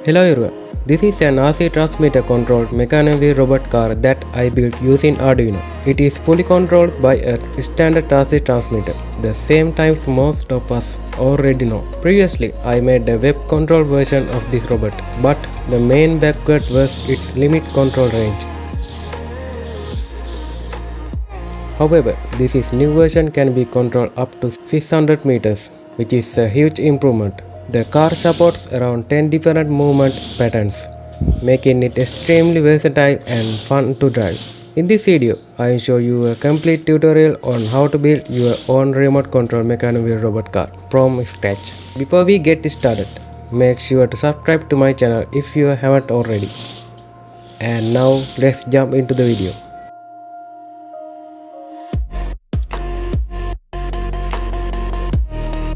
Hello everyone, this is an RC transmitter controlled Mecanum robot car that I built using Arduino. It is fully controlled by a standard RC transmitter, the same types most of us already know. Previously, I made a web control version of this robot, but the main backward was its limit control range. However, this new version can be controlled up to 600 meters, which is a huge improvement. The car supports around 10 different movement patterns, making it extremely versatile and fun to drive. In this video, I will show you a complete tutorial on how to build your own remote control Mecanum robot car from scratch. Before we get started, make sure to subscribe to my channel if you haven't already. And now let's jump into the video.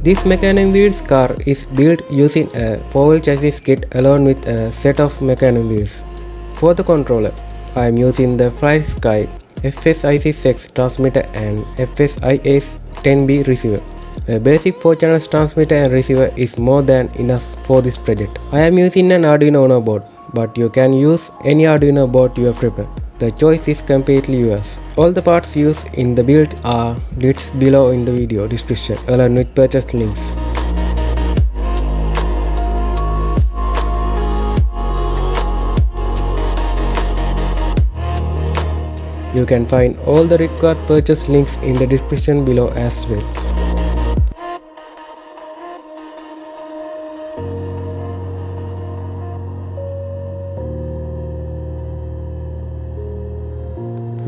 This Mecanum wheels car is built using a 4-wheel chassis kit along with a set of Mecanum wheels. For the controller, I am using the FlySky FS-i6X transmitter and FS-i8N receiver. A basic 4-channel transmitter and receiver is more than enough for this project. I am using an Arduino UNO board, but you can use any Arduino board you prefer. The choice is completely yours. All the parts used in the build are listed below in the video description along with purchase links. You can find all the required purchase links in the description below as well.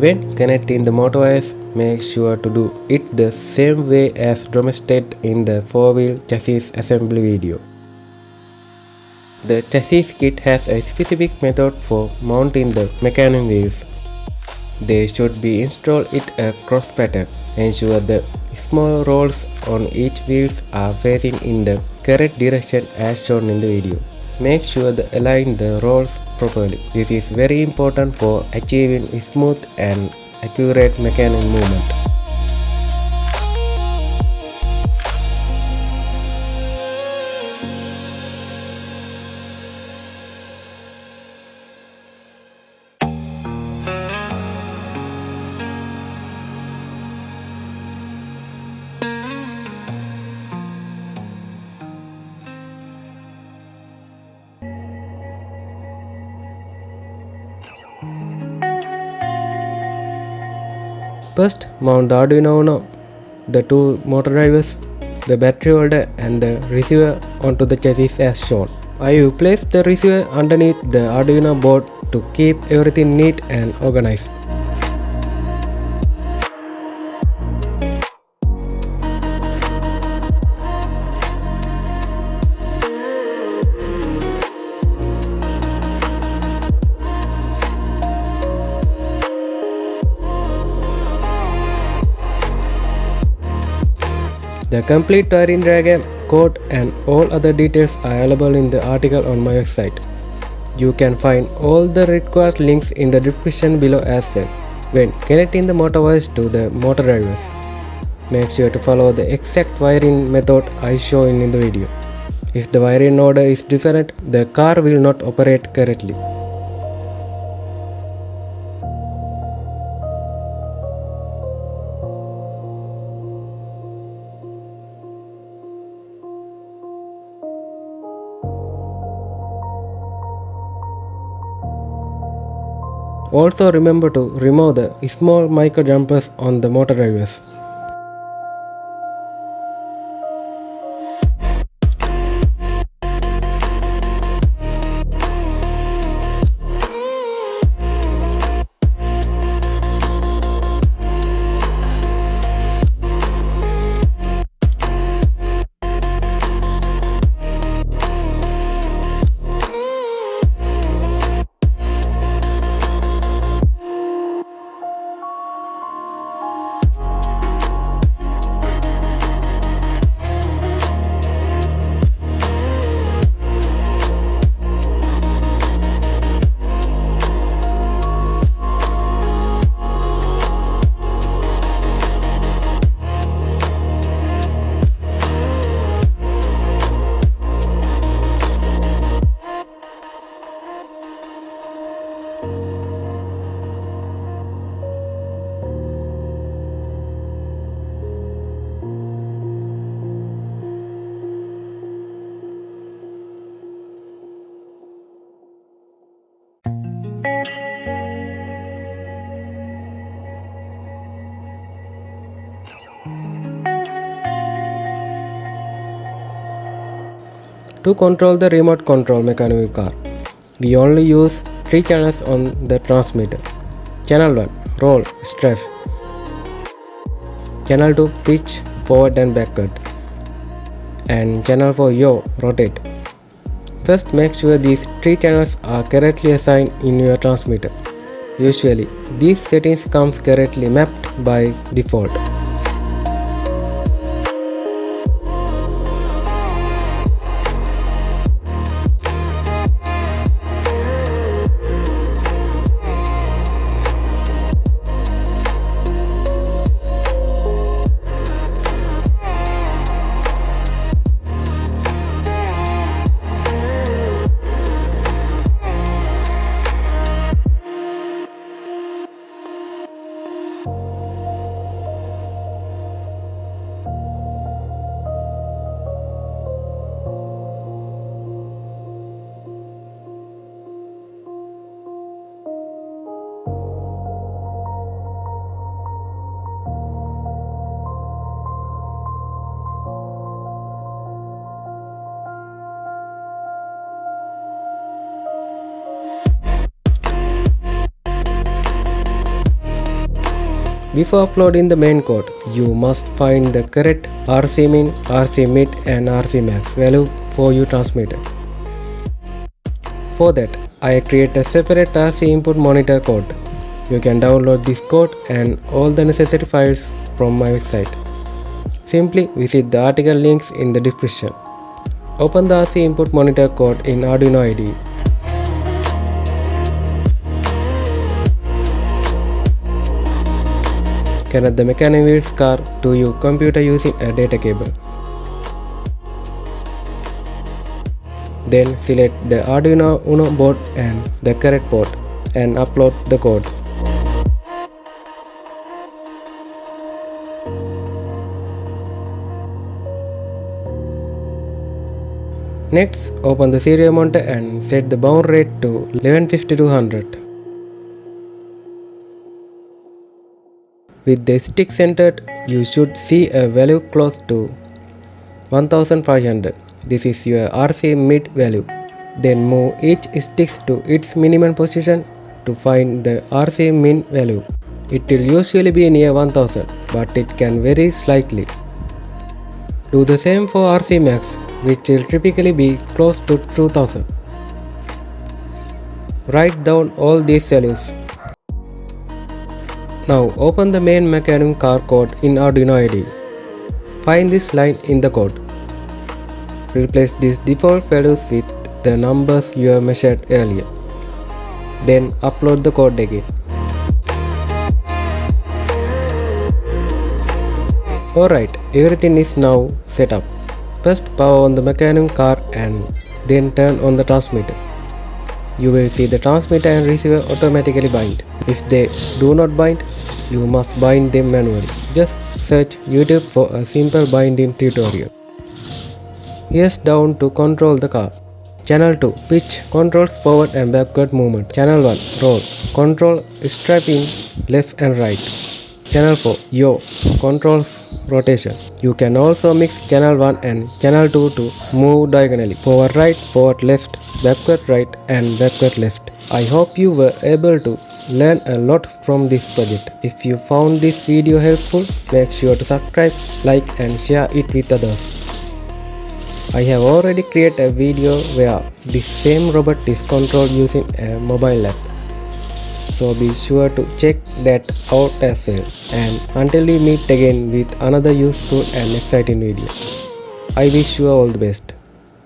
When connecting the motor wires, make sure to do it the same way as demonstrated in the 4-wheel chassis assembly video. The chassis kit has a specific method for mounting the Mecanum wheels. They should be installed in a cross pattern. Ensure the small rolls on each wheels are facing in the correct direction as shown in the video. Make sure to align the rolls properly. This is very important for achieving smooth and accurate Mecanum movement. First, mount the Arduino UNO, the two motor drivers, the battery holder and the receiver onto the chassis as shown. I will place the receiver underneath the Arduino board to keep everything neat and organized. The complete wiring diagram, code and all other details are available in the article on my website. You can find all the required links in the description below as well. When connecting the motor wires to the motor drivers, make sure to follow the exact wiring method I show in the video. If the wiring order is different, the car will not operate correctly. Also remember to remove the small micro jumpers on the motor drivers. To control the remote control Mecanum car, we only use 3 channels on the transmitter. Channel 1 roll strafe, channel 2 pitch forward and backward, and channel 4 yaw rotate. First, make sure these 3 channels are correctly assigned in your transmitter. Usually, these settings comes correctly mapped by default. Before uploading the main code, you must find the correct RC min, RC mid and RC max value for your transmitter. For that, I create a separate RC input monitor code. You can download this code and all the necessary files from my website. Simply visit the article links in the description. Open the RC input monitor code in Arduino IDE. Connect the Mecanum wheels car to your computer using a data cable. Then select the Arduino UNO board and the correct port and upload the code. Next, open the serial monitor and set the bound rate to 1150-100. With the stick centered, you should see a value close to 1500. This is your RC mid value. Then move each stick to its minimum position to find the RC min value. It will usually be near 1000, but it can vary slightly. Do the same for RC max, which will typically be close to 2000. Write down all these values. Now open the main Mecanum car code in Arduino IDE. Find this line in the code. Replace these default values with the numbers you have measured earlier. Then upload the code again. Alright, everything is now set up. First power on the Mecanum car and then turn on the transmitter. You will see the transmitter and receiver automatically bind. If they do not bind, you must bind them manually. Just search YouTube for a simple binding tutorial. Here's down to control the car. Channel 2 pitch controls forward and backward movement. Channel 1 roll control strafe in left and right. Channel 4 yaw controls rotation. You can also mix channel 1 and channel 2 to move diagonally, forward right, forward left, backward right and backward left. I hope you were able to learn a lot from this project. If you found this video helpful, make sure to subscribe, like and share it with others. I have already created a video where this same robot is controlled using a mobile app. So be sure to check that out as well. And until we meet again with another useful and exciting video, I wish you all the best.